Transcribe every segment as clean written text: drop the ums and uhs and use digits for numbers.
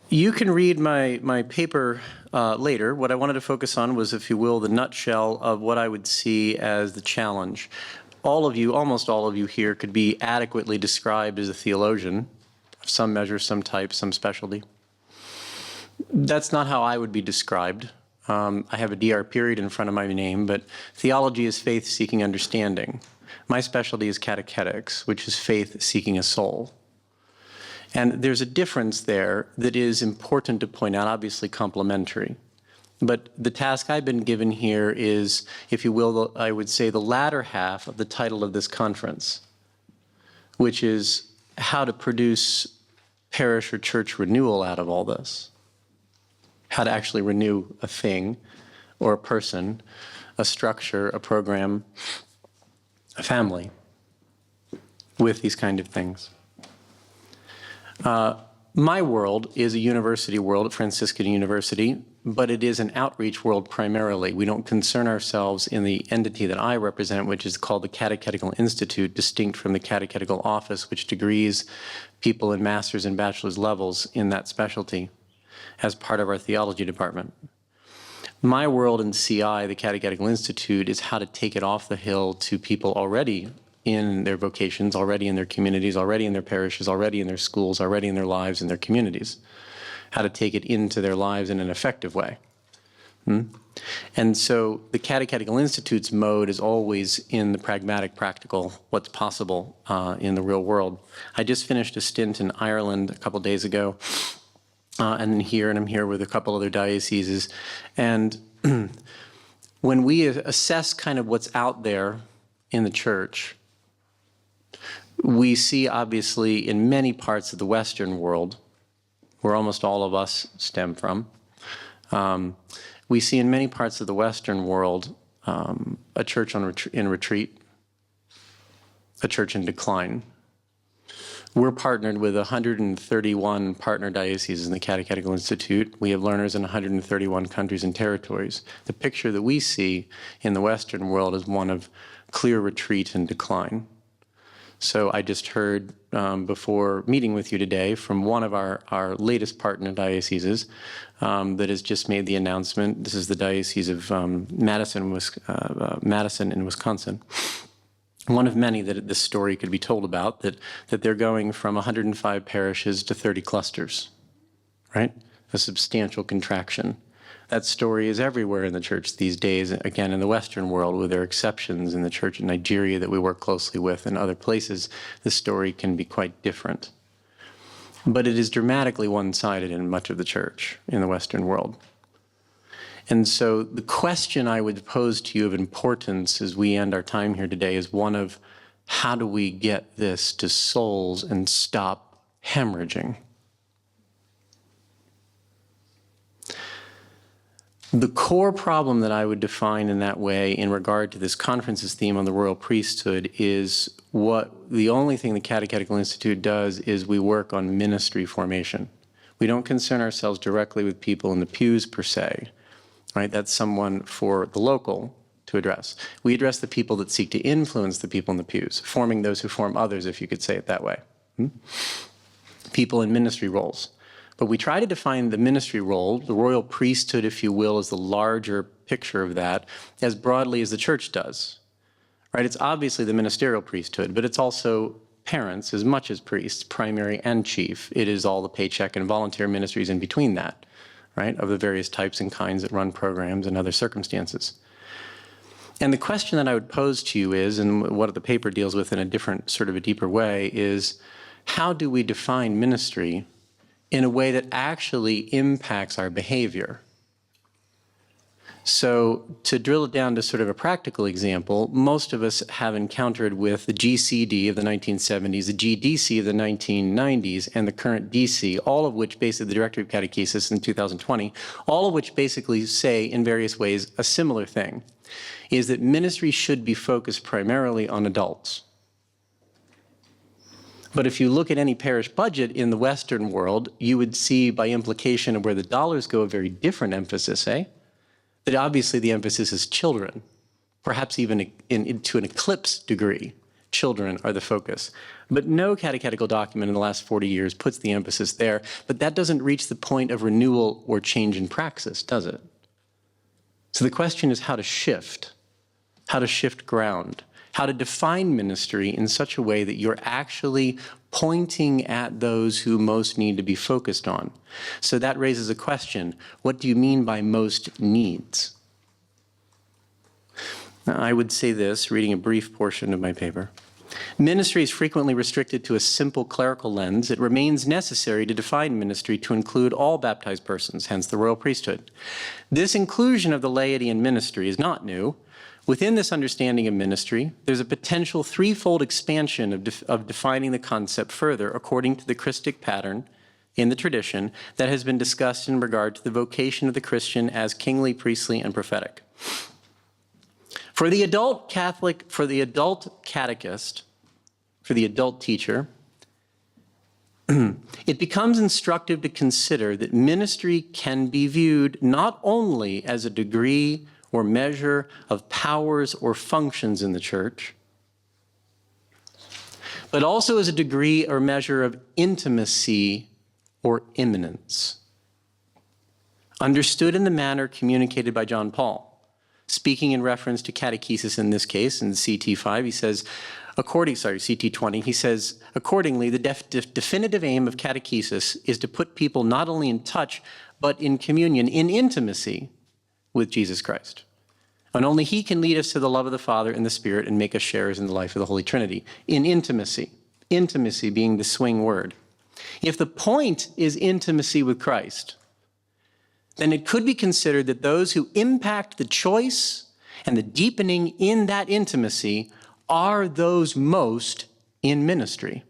You can read my paper later. What I wanted to focus on was, if you will, the nutshell of what I would see as the challenge. All of you, almost all of you here, could be adequately described as a theologian, of some measure, some type, some specialty. That's not how I would be described. I have a DR period in front of my name, but theology is faith-seeking understanding. My specialty is catechetics, which is faith seeking a soul. And there's a difference there that is important to point out, obviously complementary. But the task I've been given here is, if you will, I would say the latter half of the title of this conference, which is how to produce parish or church renewal out of all this. How to actually renew a thing or a person, a structure, a program, a family with these kind of things. My world is a university world at Franciscan University, but it is an outreach world primarily. We don't concern ourselves in the entity that I represent, which is called the Catechetical Institute, distinct from the Catechetical Office, which degrees people in master's and bachelor's levels in that specialty as part of our theology department. My world in CI, the Catechetical Institute, is how to take it off the hill to people already in their vocations, already in their communities, already in their parishes, already in their schools, already in their lives, in their communities. How to take it into their lives in an effective way. And so the Catechetical Institute's mode is always in the pragmatic, practical, what's possible in the real world. I just finished a stint in Ireland a couple days ago, and I'm here with a couple other dioceses. And when we assess kind of what's out there in the church, we see obviously in many parts of the Western world, where almost all of us stem from, we see in many parts of the Western world a church in retreat, a church in decline. We're partnered with 131 partner dioceses in the Catechetical Institute. We have learners in 131 countries and territories. The picture that we see in the Western world is one of clear retreat and decline. So I just heard before meeting with you today from one of our latest partner dioceses that has just made the announcement. This is the Diocese of Madison in Wisconsin. One of many that this story could be told about, that they're going from 105 parishes to 30 clusters, right? A substantial contraction. That story is everywhere in the church these days, again, in the Western world, with their exceptions in the church in Nigeria that we work closely with, and other places, the story can be quite different. But it is dramatically one-sided in much of the church in the Western world. And so the question I would pose to you of importance as we end our time here today is one of, how do we get this to souls and stop hemorrhaging? The core problem that I would define in that way in regard to this conference's theme on the royal priesthood is the only thing the Catechetical Institute does is we work on ministry formation. We don't concern ourselves directly with people in the pews per se, right? That's someone for the local to address. We address the people that seek to influence the people in the pews, forming those who form others, if you could say it that way. People in ministry roles. But we try to define the ministry role, the royal priesthood, if you will, as the larger picture of that, as broadly as the church does. Right? It's obviously the ministerial priesthood, but it's also parents as much as priests, primary and chief. It is all the paycheck and volunteer ministries in between that, right, of the various types and kinds that run programs and other circumstances. And the question that I would pose to you is, and what the paper deals with in a different, sort of a deeper way, is how do we define ministry in a way that actually impacts our behavior? So to drill it down to sort of a practical example, most of us have encountered with the GCD of the 1970s, the GDC of the 1990s, and the current DC, all of which basically, the Directory of Catechesis in 2020, all of which basically say in various ways a similar thing, is that ministry should be focused primarily on adults. But if you look at any parish budget in the Western world, you would see by implication of where the dollars go a very different emphasis, that obviously the emphasis is children, perhaps even to an eclipse degree, Children are the focus. But no catechetical document in the last 40 years puts the emphasis there. But that doesn't reach the point of renewal or change in praxis, does it? So the question is how to shift ground, how to define ministry in such a way that you're actually pointing at those who most need to be focused on. So that raises a question. What do you mean by most needs? Now, I would say this, reading a brief portion of my paper. Ministry is frequently restricted to a simple clerical lens. It remains necessary to define ministry to include all baptized persons, hence the royal priesthood. This inclusion of the laity in ministry is not new. Within this understanding of ministry, there's a potential threefold expansion of defining the concept further according to the Christic pattern in the tradition that has been discussed in regard to the vocation of the Christian as kingly, priestly, and prophetic. For the adult Catholic, for the adult catechist, for the adult teacher, it becomes instructive to consider that ministry can be viewed not only as a degree or measure of powers or functions in the church, but also as a degree or measure of intimacy or immanence, understood in the manner communicated by John Paul. Speaking in reference to catechesis in this case, in CT5, he says, CT20, he says, accordingly, the definitive aim of catechesis is to put people not only in touch, but in communion, in intimacy with Jesus Christ. And only he can lead us to the love of the Father and the Spirit and make us sharers in the life of the Holy Trinity. In intimacy, intimacy being the swing word. If the point is intimacy with Christ, then it could be considered that those who impact the choice and the deepening in that intimacy are those most in ministry.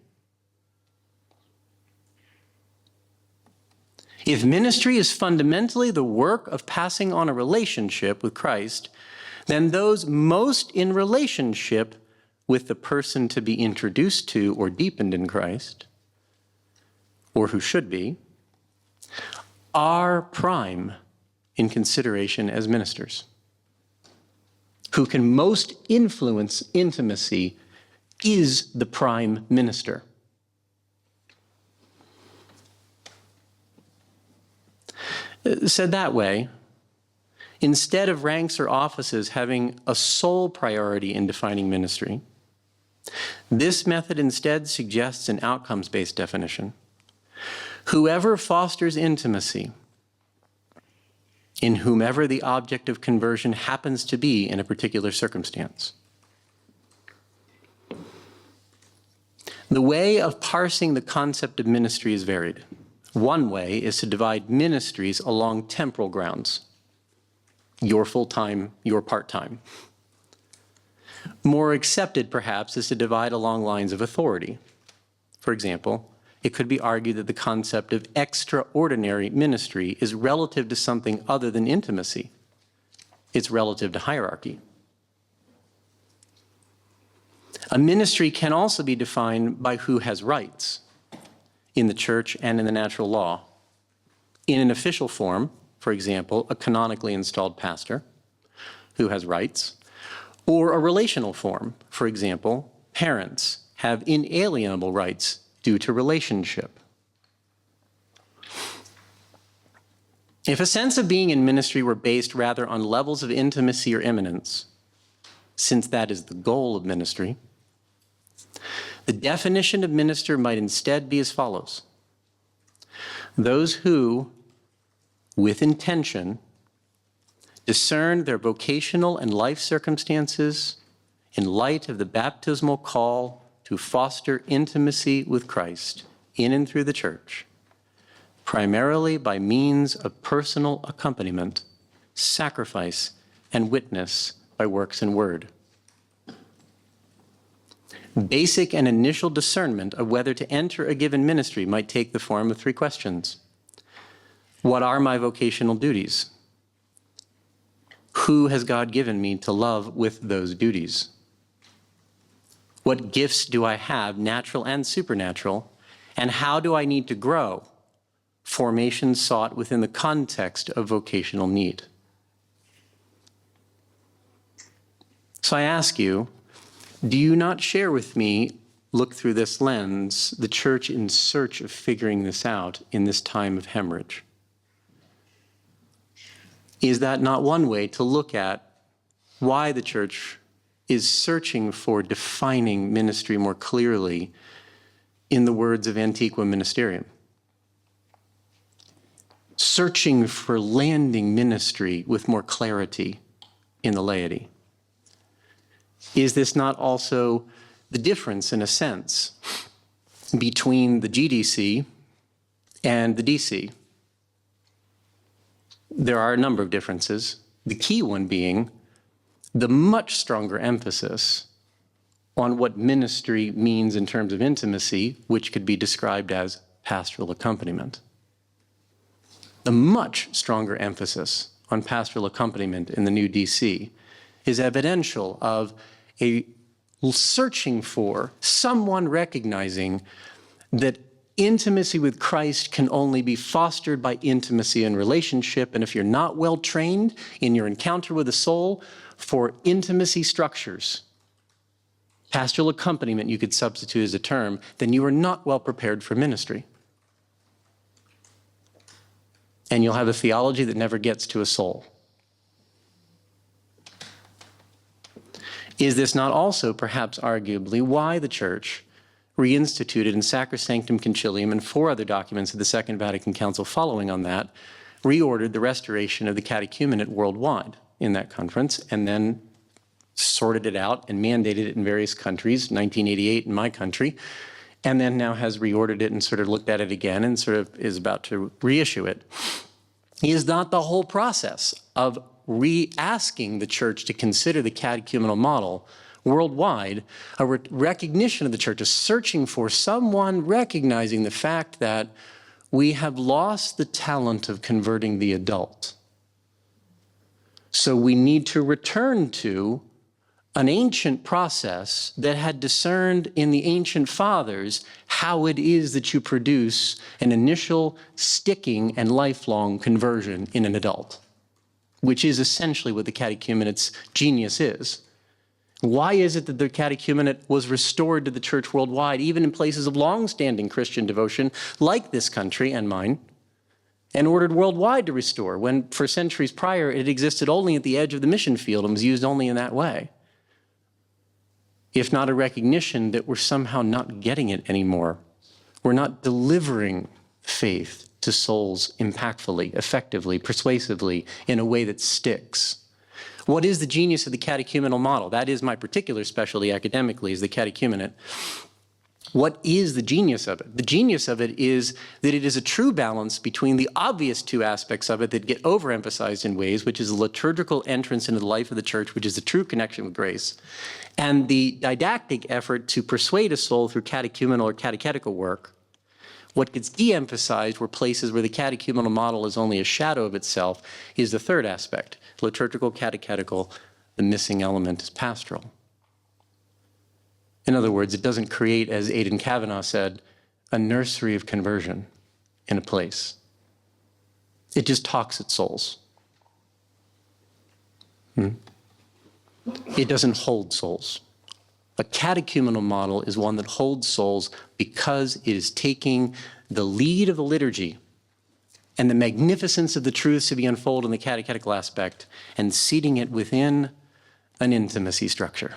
If ministry is fundamentally the work of passing on a relationship with Christ, then those most in relationship with the person to be introduced to or deepened in Christ, or who should be, are prime in consideration as ministers. Who can most influence intimacy is the prime minister. Said that way, instead of ranks or offices having a sole priority in defining ministry, this method instead suggests an outcomes-based definition. Whoever fosters intimacy, in whomever the object of conversion happens to be in a particular circumstance. The way of parsing the concept of ministry is varied. One way is to divide ministries along temporal grounds. Your full-time, your part-time. More accepted, perhaps, is to divide along lines of authority. For example, it could be argued that the concept of extraordinary ministry is relative to something other than intimacy. It's relative to hierarchy. A ministry can also be defined by who has rights in the church and in the natural law. In an official form, for example, a canonically installed pastor who has rights, or a relational form, for example, parents have inalienable rights due to relationship. If a sense of being in ministry were based rather on levels of intimacy or immanence, since that is the goal of ministry, the definition of minister might instead be as follows. Those who, with intention, discern their vocational and life circumstances in light of the baptismal call to foster intimacy with Christ in and through the church, primarily by means of personal accompaniment, sacrifice, and witness by works and word. Basic and initial discernment of whether to enter a given ministry might take the form of three questions. What are my vocational duties? Who has God given me to love with those duties? What gifts do I have, natural and supernatural? And how do I need to grow? Formation sought within the context of vocational need. So I ask you, Do you not share with me, look through this lens, the church in search of figuring this out in this time of hemorrhage? Is that not one way to look at why the church is searching for defining ministry more clearly in the words of Antiqua Ministerium? Searching for landing ministry with more clarity in the laity. Is this not also the difference, in a sense, between the GDC and the DC? There are a number of differences, the key one being the much stronger emphasis on what ministry means in terms of intimacy, which could be described as pastoral accompaniment. The much stronger emphasis on pastoral accompaniment in the new DC is evidential of a searching for someone recognizing that intimacy with Christ can only be fostered by intimacy and relationship. And if you're not well trained in your encounter with the soul for intimacy structures, pastoral accompaniment you could substitute as a term, then you are not well prepared for ministry. And you'll have a theology that never gets to a soul. Is this not also, perhaps arguably, why the Church reinstituted in Sacrosanctum Concilium and 4 other documents of the Second Vatican Council following on that, reordered the restoration of the catechumenate worldwide in that conference, and then sorted it out and mandated it in various countries, 1988 in my country, and then now has reordered it and sort of looked at it again and sort of is about to reissue it. Is not the whole process of re-asking the Church to consider the catechumenal model worldwide a recognition of the Church, a searching for someone recognizing the fact that we have lost the talent of converting the adult. So we need to return to an ancient process that had discerned in the ancient fathers how it is that you produce an initial sticking and lifelong conversion in an adult, which is essentially what the catechumenate's genius is. Why is it that the catechumenate was restored to the Church worldwide, even in places of long-standing Christian devotion, like this country and mine, and ordered worldwide to restore, when for centuries prior it existed only at the edge of the mission field and was used only in that way? If not a recognition that we're somehow not getting it anymore. We're not delivering faith to souls impactfully, effectively, persuasively, in a way that sticks. What is the genius of the catechumenal model? That is my particular specialty academically, is the catechumenate. What is the genius of it? The genius of it is that it is a true balance between the obvious 2 aspects of it that get overemphasized in ways, which is the liturgical entrance into the life of the Church, which is the true connection with grace, and the didactic effort to persuade a soul through catechumenal or catechetical work. What gets de-emphasized were places where the catechumenal model is only a shadow of itself is the 3rd aspect, liturgical, catechetical. The missing element is pastoral. In other words, it doesn't create, as Aidan Kavanaugh said, a nursery of conversion in a place. It just talks at souls. It doesn't hold souls. A catechumenal model is one that holds souls because it is taking the lead of the liturgy and the magnificence of the truths to be unfolded in the catechetical aspect and seating it within an intimacy structure.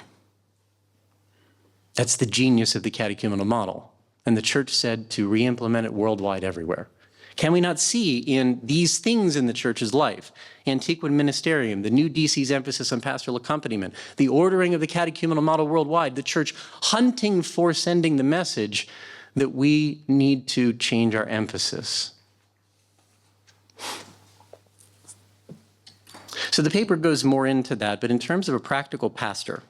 That's the genius of the catechumenal model. And the Church said to re-implement it worldwide everywhere. Can we not see in these things in the Church's life, Antiqua Ministerium, the new DC's emphasis on pastoral accompaniment, the ordering of the catechumenal model worldwide, the Church hunting for sending the message that we need to change our emphasis? So the paper goes more into that, but in terms of a practical pastor,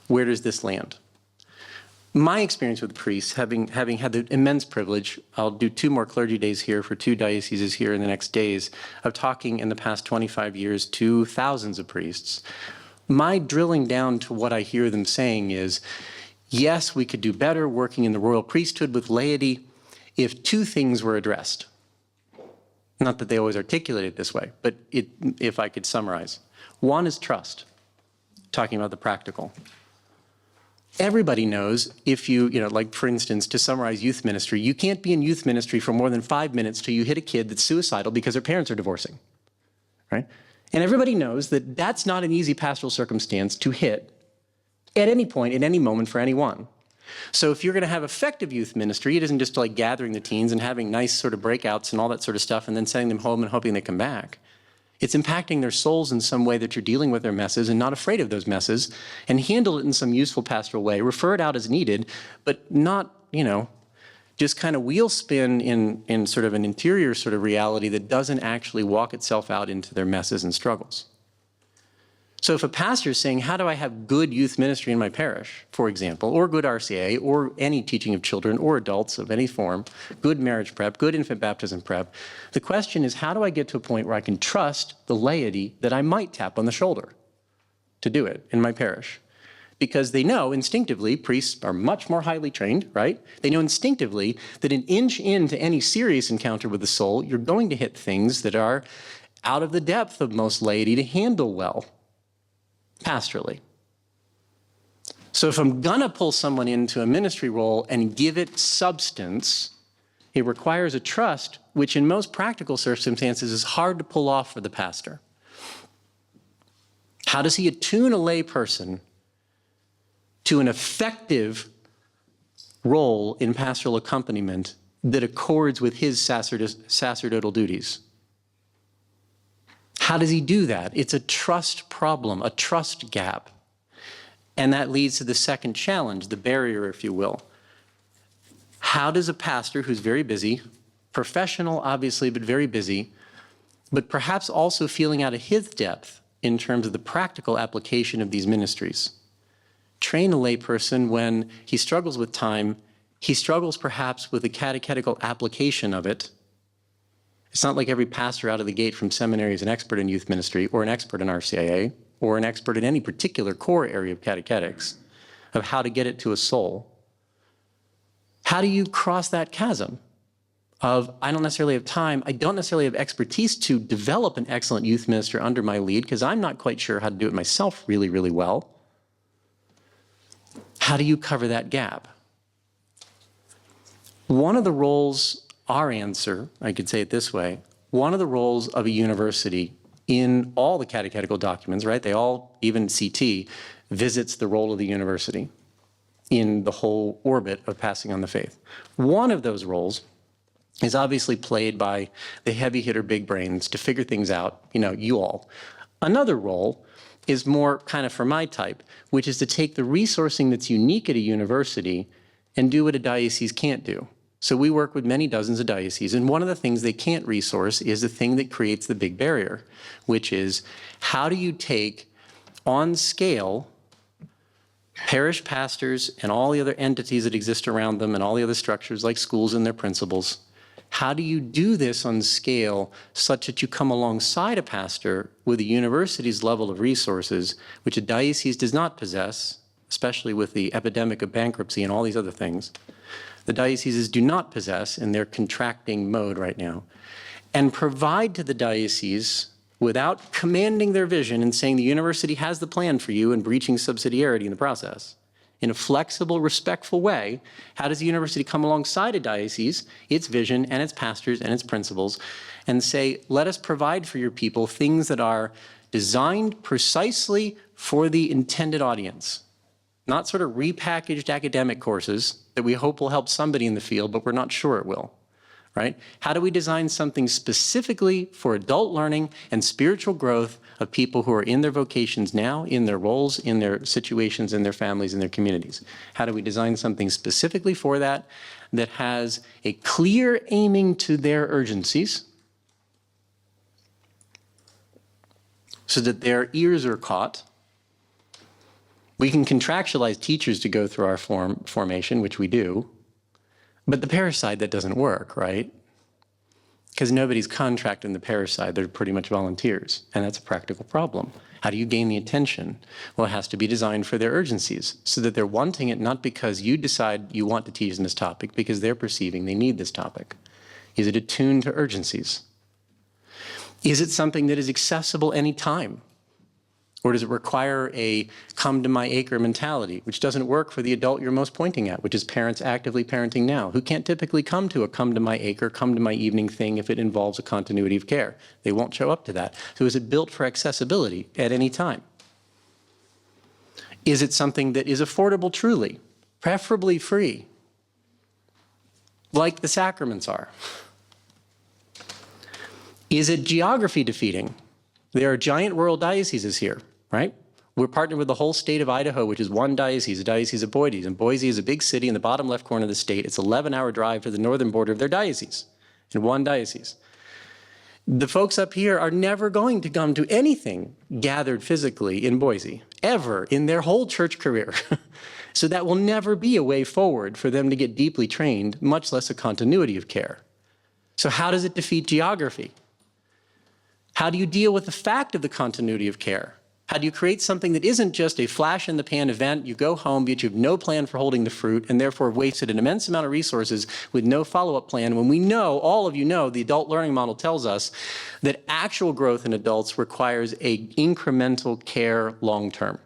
where does this land? My experience with priests, having had the immense privilege, I'll do 2 more clergy days here for 2 dioceses here in the next days, of talking in the past 25 years to thousands of priests. My drilling down to what I hear them saying is, yes, we could do better working in the royal priesthood with laity if 2 things were addressed. Not that they always articulate it this way, but if I could summarize. One is trust, talking about the practical. Everybody knows if you, like for instance, to summarize youth ministry, you can't be in youth ministry for more than 5 minutes till you hit a kid that's suicidal because their parents are divorcing, right? And everybody knows that that's not an easy pastoral circumstance to hit at any point, at any moment for anyone. So if you're going to have effective youth ministry, it isn't just like gathering the teens and having nice sort of breakouts and all that sort of stuff and then sending them home and hoping they come back. It's impacting their souls in some way that you're dealing with their messes and not afraid of those messes, and handle it in some useful pastoral way, refer it out as needed, but not, just kind of wheel spin in sort of an interior sort of reality that doesn't actually walk itself out into their messes and struggles. So if a pastor is saying, how do I have good youth ministry in my parish, for example, or good RCA, or any teaching of children or adults of any form, good marriage prep, good infant baptism prep, the question is, how do I get to a point where I can trust the laity that I might tap on the shoulder to do it in my parish? Because they know instinctively, priests are much more highly trained, right? They know instinctively that an inch into any serious encounter with the soul, you're going to hit things that are out of the depth of most laity to handle well pastorally. So if I'm gonna pull someone into a ministry role and give it substance, it requires a trust, which in most practical circumstances is hard to pull off for the pastor. How does he attune a lay person to an effective role in pastoral accompaniment that accords with his sacerdotal duties? How does he do that? It's a trust problem, a trust gap. And that leads to the second challenge, the barrier, if you will. How does a pastor who's very busy, professional obviously, but very busy, but perhaps also feeling out of his depth in terms of the practical application of these ministries, train a layperson when he struggles with time, he struggles perhaps with the catechetical application of it? It's not like every pastor out of the gate from seminary is an expert in youth ministry or an expert in RCIA or an expert in any particular core area of catechetics of how to get it to a soul. How do you cross that chasm of, I don't necessarily have time, I don't necessarily have expertise to develop an excellent youth minister under my lead because I'm not quite sure how to do it myself really, really well. How do you cover that gap? One of the roles, our answer, I could say it this way, one of the roles of a university in all the catechetical documents, right? They all, even CT, visits the role of the university in the whole orbit of passing on the faith. One of those roles is obviously played by the heavy hitter big brains to figure things out, you all. Another role is more kind of for my type, which is to take the resourcing that's unique at a university and do what a diocese can't do. So we work with many dozens of dioceses, and one of the things they can't resource is the thing that creates the big barrier, which is how do you take on scale parish pastors and all the other entities that exist around them and all the other structures like schools and their principals. How do you do this on scale such that you come alongside a pastor with a university's level of resources, which a diocese does not possess, especially with the epidemic of bankruptcy and all these other things? The dioceses do not possess in their contracting mode right now, and provide to the diocese without commanding their vision and saying the university has the plan for you and breaching subsidiarity in the process. In a flexible, respectful way, how does the university come alongside a diocese, its vision and its pastors and its principals, and say, let us provide for your people things that are designed precisely for the intended audience, not sort of repackaged academic courses that we hope will help somebody in the field, but we're not sure it will, right? How do we design something specifically for adult learning and spiritual growth of people who are in their vocations now, in their roles, in their situations, in their families, in their communities? How do we design something specifically for that that has a clear aiming to their urgencies so that their ears are caught? We can contractualize teachers to go through our formation, which we do, but the parish side, that doesn't work, right? Because nobody's contracting the parish side. They're pretty much volunteers, and that's a practical problem. How do you gain the attention? Well, it has to be designed for their urgencies so that they're wanting it not because you decide you want to teach them this topic, because they're perceiving they need this topic. Is it attuned to urgencies? Is it something that is accessible anytime? Or does it require a come to my acre mentality, which doesn't work for the adult you're most pointing at, which is parents actively parenting now, who can't typically come to a come to my acre, come to my evening thing if it involves a continuity of care. They won't show up to that. So is it built for accessibility at any time? Is it something that is affordable truly, preferably free, like the sacraments are? Is it geography defeating? There are giant rural dioceses here, right? We're partnered with the whole state of Idaho, which is one diocese, the Diocese of Boise. And Boise is a big city in the bottom left corner of the state. It's an 11-hour drive to the northern border of their diocese, in one diocese. The folks up here are never going to come to anything gathered physically in Boise, ever in their whole church career. So that will never be a way forward for them to get deeply trained, much less a continuity of care. So how does it defeat geography? How do you deal with the fact of the continuity of care? How do you create something that isn't just a flash-in-the-pan event, you go home, but you have no plan for holding the fruit, and therefore wasted an immense amount of resources with no follow-up plan, when we know, all of you know, the adult learning model tells us that actual growth in adults requires a incremental care long-term.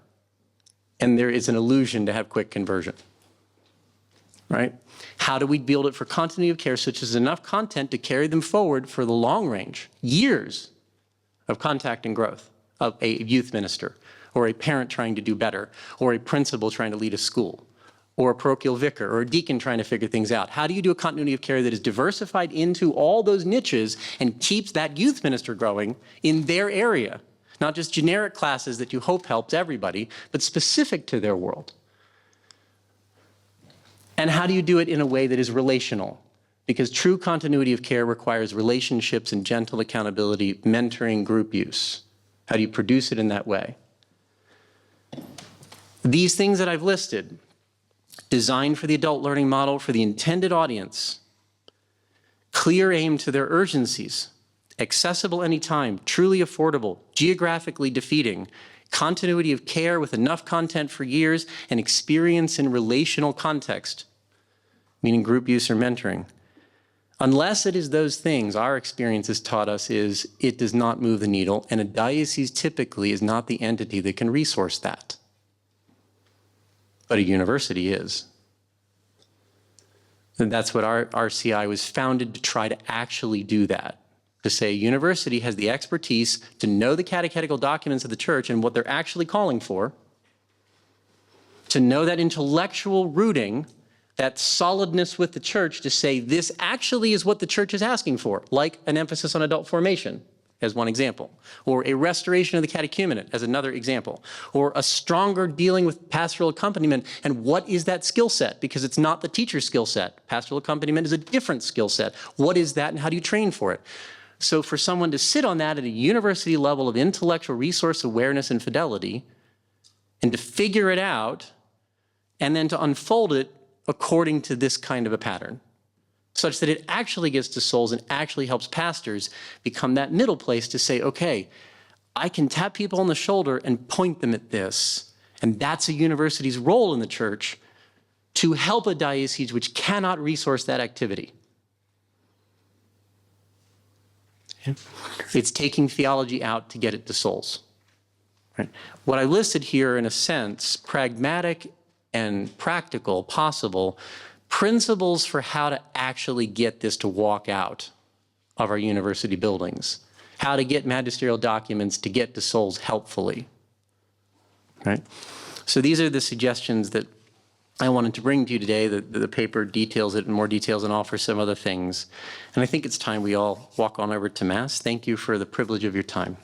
And there is an illusion to have quick conversion, right? How do we build it for continuity of care such as enough content to carry them forward for the long range, years of contact and growth of a youth minister, or a parent trying to do better, or a principal trying to lead a school, or a parochial vicar, or a deacon trying to figure things out? How do you do a continuity of care that is diversified into all those niches and keeps that youth minister growing in their area? Not just generic classes that you hope helps everybody, but specific to their world. And how do you do it in a way that is relational? Because true continuity of care requires relationships and gentle accountability, mentoring, group use. How do you produce it in that way? These things that I've listed, designed for the adult learning model, for the intended audience, clear aim to their urgencies, accessible anytime, truly affordable, geographically defeating, continuity of care with enough content for years, and experience in relational context, meaning group use or mentoring. Unless it is those things, our experience has taught us is it does not move the needle, and a diocese typically is not the entity that can resource that. But a university is. And that's what our RCI was founded to try to actually do that. To say a university has the expertise to know the catechetical documents of the church and what they're actually calling for, to know that intellectual rooting, that solidness with the church to say this actually is what the church is asking for, like an emphasis on adult formation as one example, or a restoration of the catechumenate as another example, or a stronger dealing with pastoral accompaniment. And what is that skill set? Because it's not the teacher's skill set. Pastoral accompaniment is a different skill set. What is that and how do you train for it? So for someone to sit on that at a university level of intellectual resource awareness and fidelity, and to figure it out, and then to unfold it according to this kind of a pattern, such that it actually gets to souls and actually helps pastors become that middle place to say, okay, I can tap people on the shoulder and point them at this. And that's a university's role in the church, to help a diocese which cannot resource that activity. It's taking theology out to get it to souls. Right? What I listed here, in a sense, pragmatic and practical, possible, principles for how to actually get this to walk out of our university buildings, how to get magisterial documents to get to souls helpfully, right? So these are the suggestions that I wanted to bring to you today. The paper details it in more details and offers some other things. And I think it's time we all walk on over to Mass. Thank you for the privilege of your time.